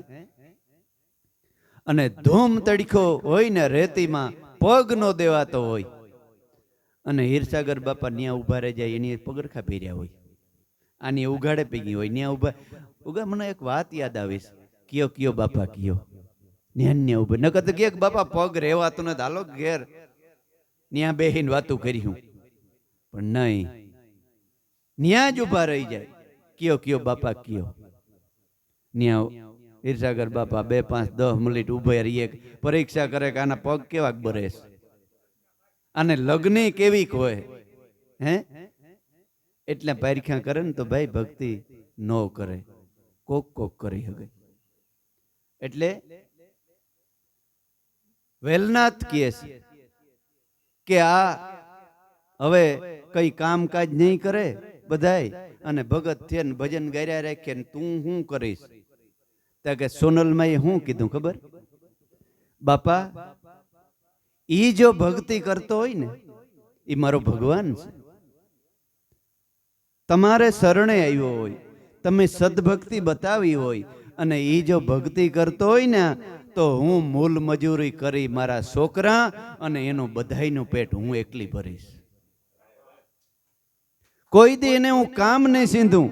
અને ધૂમ તડકો હોય ને રેતીમાં પગ નો દેવાતો હોય અને હીરસાગર બાપા ન્યા ઉભા રહી જાય, એની પગરખા પહેર્યા હોય, આની ઉઘાડે પીગી હોય, ન્યા ઉભા. ઉગા મને એક વાત યાદ આવીશ, કયો કયો બાપા કયો ન્યા ઉભા. નકર તો કે બાપા પગ રેવાતું નથી, હાલો ઘેર ન્યા બેહીને વાતું કર્યું. પણ નહીં, ન્યા જ ઉભા રહી જાય. કયો કયો બાપા કયો. ન્યા હીરસાગર બાપા 2, 5, 10 મિનિટ ઉભા રહીએ, પરીક્ષા કરે કે આના પગ કેવાક બરેશ, અને લગ્ન કેવી હોય. હે એટલે પારખ્યા કરે ને તો ભાઈ ભક્તિ ન કરે, કોક કોક કરી શકે. એટલે વેલનાથ કહે છે કે આ હવે કઈ કામકાજ નહીં કરે બધાય, અને ભગત છે ને ભજન ગાર્યા રાખે ને તું શું કરીશ? ત્યાં કે સોનલમાએ શું કીધું ખબર? બાપા ઈ જો ભક્તિ કરતો હોય ને ઈ મારો ભગવાન છે. તમારે શરણે આવ્યો હોય, તમે સદભક્તિ બતાવી હોય અને ઈ જો ભક્તિ કરતો હોય ને તો હું મૂલ મજૂરી કરી મારા છોકરા અને એનું બધાયનું પેટ હું એકલી ભરીશ. કોઈ દી એને હું કામ નહીં સીંધું,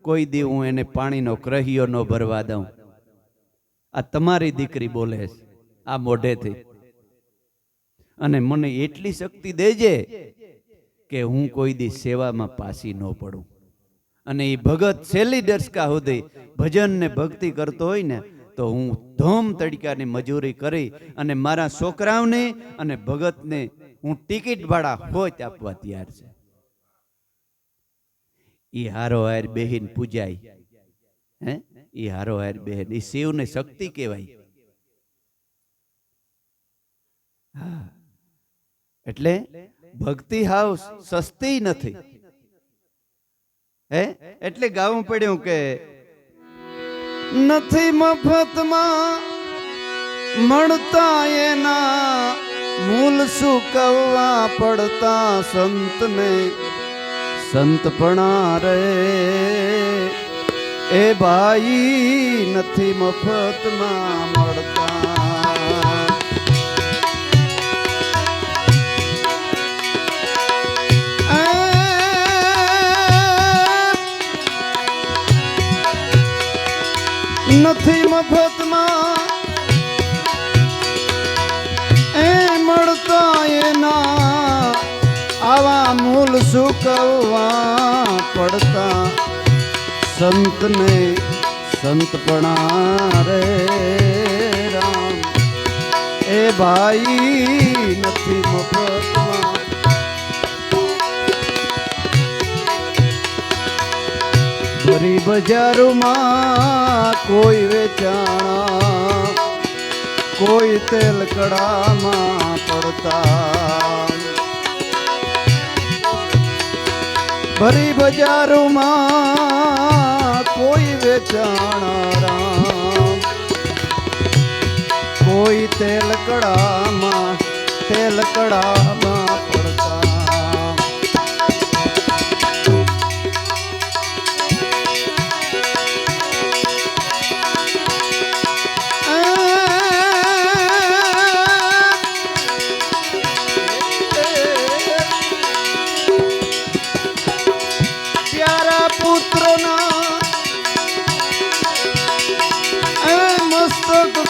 કોઈ દી હું એને પાણીનો ક્રહિયો ન ભરવા દઉં. આ તમારી દીકરી બોલે છે આ મોઢેથી. અને મને એટલી શક્તિ દેજે કે હું કોઈ દી સેવામાં પાછી ન પડું. અને એ ભગત છેલ્લી દર્શકા સુધી ભજન ને ભક્તિ કરતો હોય ને તો હું ધોમ તડકાની મજૂરી કરી અને મારા છોકરાઓને અને ભગતને હું ટિકિટ ભાડા હોત આપવા તૈયાર છે. ઈ હારો હાર બેહીન પૂજાય, હે ઈ હારો હાર બેહીન, ઈ શિવને શક્તિ કહેવાય. હા, એટલે ભક્તિ હાવ સસ્તી નથી. હે એટલે ગાવું પડ્યું કે નથી મફતમાં મળતા એના મૂલ સુકવવા પડતા સંતને સંતપણા રે. એ ભાઈ નથી મફતમાં મળતા. નથી મફતમાં એ મળતા એના આવા મૂલ સુકવવા પડતા સંતને સંતપણા રે રામ. એ ભાઈ નથી મફતમાં. ભરી બજારોમાં કોઈ વેચાણા, કોઈ તેલ કડામાં પડતા. ભરી બજારોમાં કોઈ વેચાણા રામ, કોઈ તેલ કડામાં પડતા.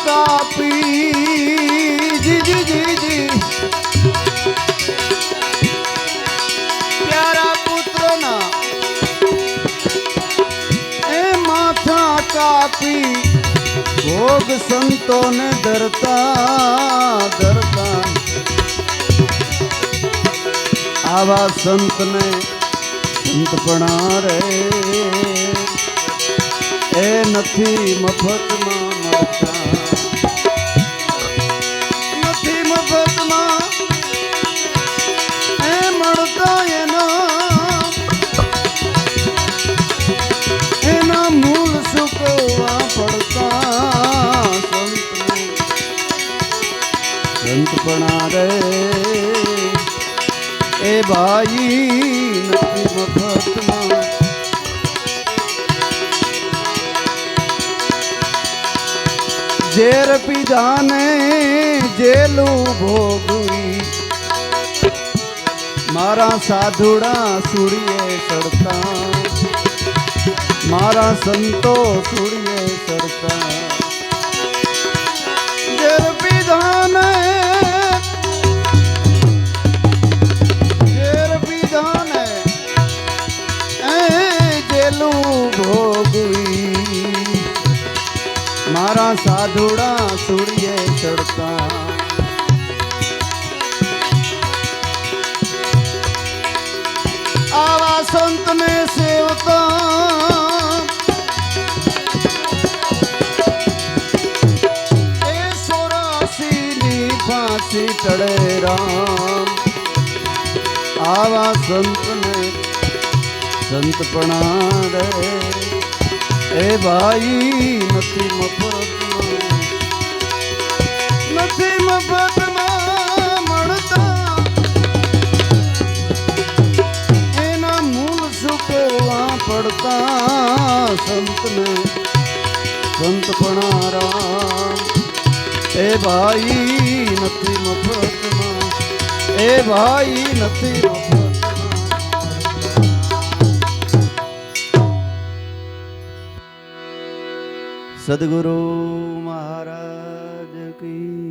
કાપી જી જી જી પ્યારા પુત્રના એ માથા કાપી ભોગ સંતોને ધરતા ધરતા. આવા સંતને સંતપણા રે એ નથી મફતમાં મળતા. નથી મફતમાં એ મળતા એના મૂળ સુકવવા પડતા સંતને સંતપણા રે. એ ભાઈ નથી મફતમાં. ઝેર પીધાને જેલું ભોગવી મારા સાધુડા સુડીએ ચડતા, મારા સંતો સુડીએ ચડતા. ઝેર પીધાને જેલું ભોગવી મારા સાધુડા સુડીએ ચડતા. આવા સંતને સેવતા એ 84ની ફાંસી ચડે રામ. આવા સંતને સંતપણા રે એ ભાઈ નથી મફતમાં. મફતમાં મળતા એના મૂળ સુકોવા પડતા સંતને સંતપણા રામ એ ભાઈ નથી મફતમાં એ ભાઈ નથી મફતમાં સદગુરુ મહારાજ કી